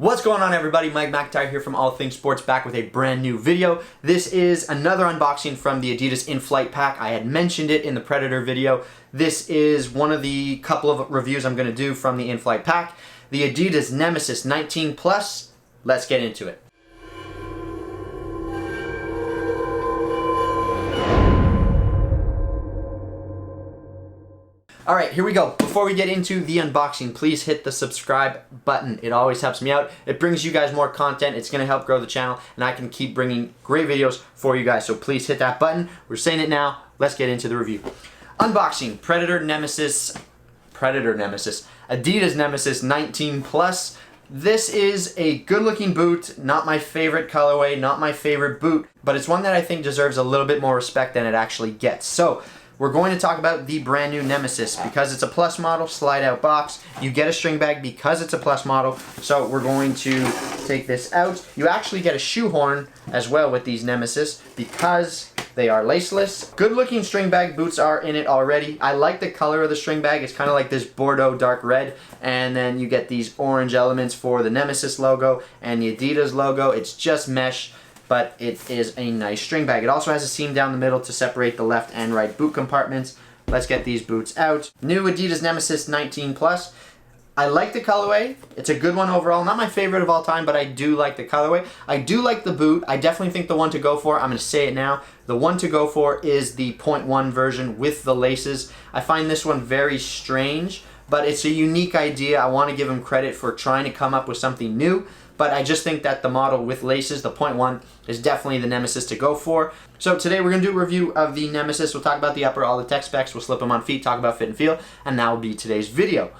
What's going on, everybody? Mike McIntyre here from All Things Sports, back with a brand new video. This is another unboxing from the Adidas Inflight Pack. I had mentioned it in the Predator video. This is one of the couple of reviews I'm going to do from the Inflight Pack. The Adidas Nemesis 19 Plus. Let's get into it. Alright, here we go. Before we get into the unboxing, please hit the subscribe button. It always helps me out. It brings you guys more content. It's going to help grow the channel, and I can keep bringing great videos for you guys. So please hit that button. We're saying it now. Let's get into the review. Unboxing, Predator Nemesis, Adidas Nemesis 19 Plus. This is a good-looking boot, not my favorite colorway, not my favorite boot, but it's one that I think deserves a little bit more respect than it actually gets. So, we're going to talk about the brand new Nemesis. Because it's a Plus model, slide out box. You get a string bag because it's a Plus model. So we're going to take this out. You actually get a shoehorn as well with these Nemesis because they are laceless. Good looking string bag boots are in it already. I like the color of the string bag. It's kind of like this Bordeaux dark red. And then you get these orange elements for the Nemesis logo and the Adidas logo. It's just mesh, but it is a nice string bag. It also has a seam down the middle to separate the left and right boot compartments. Let's get these boots out. New Adidas Nemesis 19 Plus. I like the colorway. It's a good one overall. Not my favorite of all time, but I do like the colorway. I do like the boot. I definitely think the one to go for, I'm going to say it now, the one to go for is the 0.1 version with the laces. I find this one very strange, but it's a unique idea. I want to give him credit for trying to come up with something new. But I just think that the model with laces, the 0.1, is definitely the Nemesis to go for. So today we're going to do a review of the Nemesis. We'll talk about the upper, all the tech specs, we'll slip them on feet, talk about fit and feel, and that will be today's video.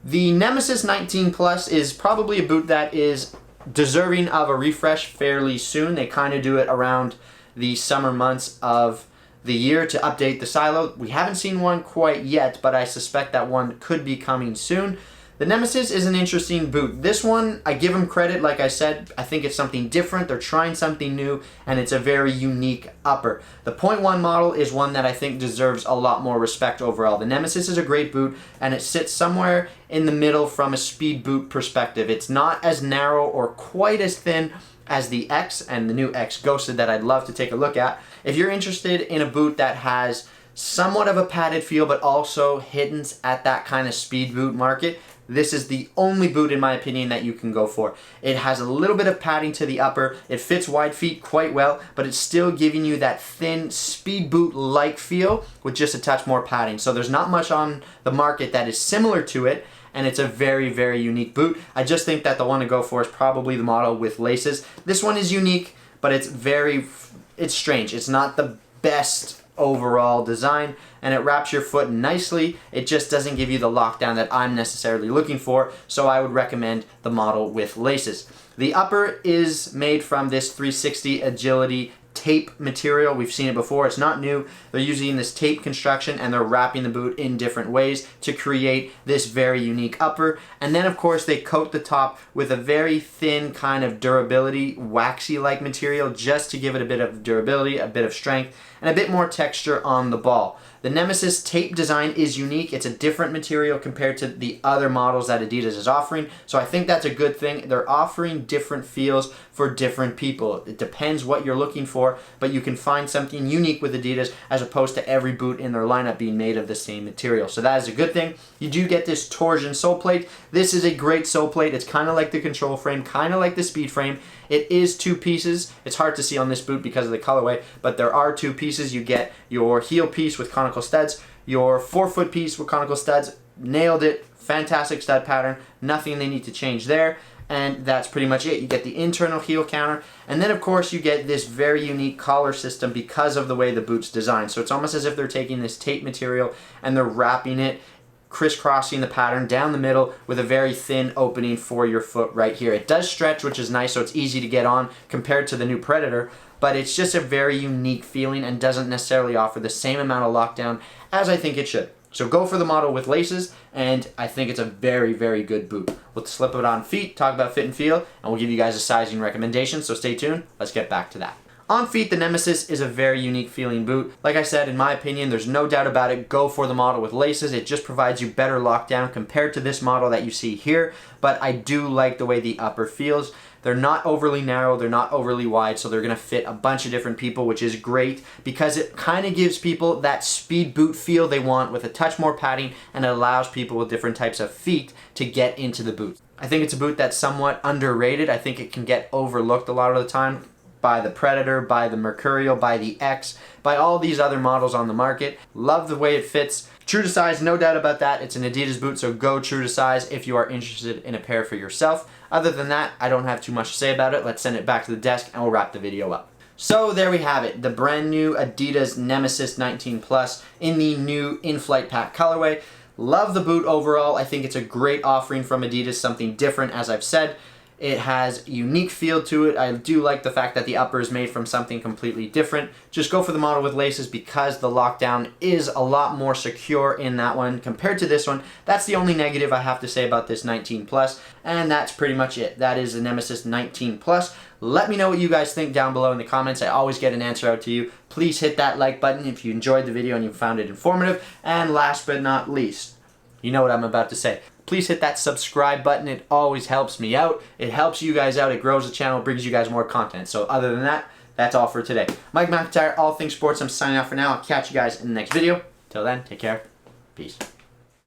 The Nemesis 19 Plus is probably a boot that is deserving of a refresh fairly soon. They kind of do it around the summer months of the year to update the silo. We haven't seen one quite yet, but I suspect that one could be coming soon. The Nemesis is an interesting boot. This one, I give them credit, like I said, I think it's something different. They're trying something new, and it's a very unique upper. The 0.1 model is one that I think deserves a lot more respect overall. The Nemesis is a great boot, and it sits somewhere in the middle from a speed boot perspective. It's not as narrow or quite as thin as the X and the new X Ghosted that I'd love to take a look at. If you're interested in a boot that has somewhat of a padded feel, but also hidden at that kind of speed boot market, this is the only boot, in my opinion, that you can go for. It has a little bit of padding to the upper. It fits wide feet quite well, but it's still giving you that thin speed boot-like feel with just a touch more padding. So there's not much on the market that is similar to it, and it's a very, very unique boot. I just think that the one to go for is probably the model with laces. This one is unique, but it's strange. It's not the best overall design, and it wraps your foot nicely. It just doesn't give you the lockdown that I'm necessarily looking for, so I would recommend the model with laces. The upper is made from this 360 agility tape material. We've seen it before. It's not new. They're using this tape construction, and they're wrapping the boot in different ways to create this very unique upper. And then, of course, they coat the top with a very thin kind of durability, waxy-like material, just to give it a bit of durability, a bit of strength, and a bit more texture on the ball. The Nemesis tape design is unique. It's a different material compared to the other models that Adidas is offering, so I think that's a good thing. They're offering different feels for different people. It depends what you're looking for, but you can find something unique with Adidas as opposed to every boot in their lineup being made of the same material. So that is a good thing. You do get this torsion sole plate. This is a great sole plate. It's kind of like the control frame, kind of like the speed frame. It is two pieces. It's hard to see on this boot because of the colorway, but there are two pieces. You get your heel piece with conical studs, your forefoot piece with conical studs. Nailed it. Fantastic stud pattern. Nothing they need to change there. And that's pretty much it. You get the internal heel counter, and then of course you get this very unique collar system because of the way the boot's designed. So it's almost as if they're taking this tape material and they're wrapping it, crisscrossing the pattern down the middle with a very thin opening for your foot right here. It does stretch, which is nice, so it's easy to get on compared to the new Predator, but it's just a very unique feeling and doesn't necessarily offer the same amount of lockdown as I think it should. So go for the model with laces, and I think it's a very, very good boot. We'll slip it on feet, talk about fit and feel, and we'll give you guys a sizing recommendation, so stay tuned. Let's get back to that. On feet, the Nemesis is a very unique feeling boot. Like I said, in my opinion, there's no doubt about it. Go for the model with laces. It just provides you better lockdown compared to this model that you see here. But I do like the way the upper feels. They're not overly narrow, they're not overly wide, so they're gonna fit a bunch of different people, which is great because it kind of gives people that speed boot feel they want with a touch more padding, and it allows people with different types of feet to get into the boot. I think it's a boot that's somewhat underrated. I think it can get overlooked a lot of the time by the Predator, by the Mercurial, by the X, by all these other models on the market. Love the way it fits. True to size, no doubt about that. It's an Adidas boot, so go true to size if you are interested in a pair for yourself. Other than that, I don't have too much to say about it. Let's send it back to the desk and we'll wrap the video up. So there we have it, the brand new Adidas Nemesis 19 Plus in the new Inflight Pack colorway. Love the boot overall. I think it's a great offering from Adidas, something different, as I've said. It has a unique feel to it. I do like the fact that the upper is made from something completely different. Just go for the model with laces because the lockdown is a lot more secure in that one compared to this one. That's the only negative I have to say about this 19 Plus, and that's pretty much it. That is the Nemesis 19 Plus. Let me know what you guys think down below in the comments. I always get an answer out to you. Please hit that like button if you enjoyed the video and you found it informative. And last but not least, you know what I'm about to say. Please hit that subscribe button. It always helps me out. It helps you guys out. It grows the channel, brings you guys more content. So other than that, that's all for today. Mike McIntyre, All Things Sports. I'm signing off for now. I'll catch you guys in the next video. Till then, take care. Peace.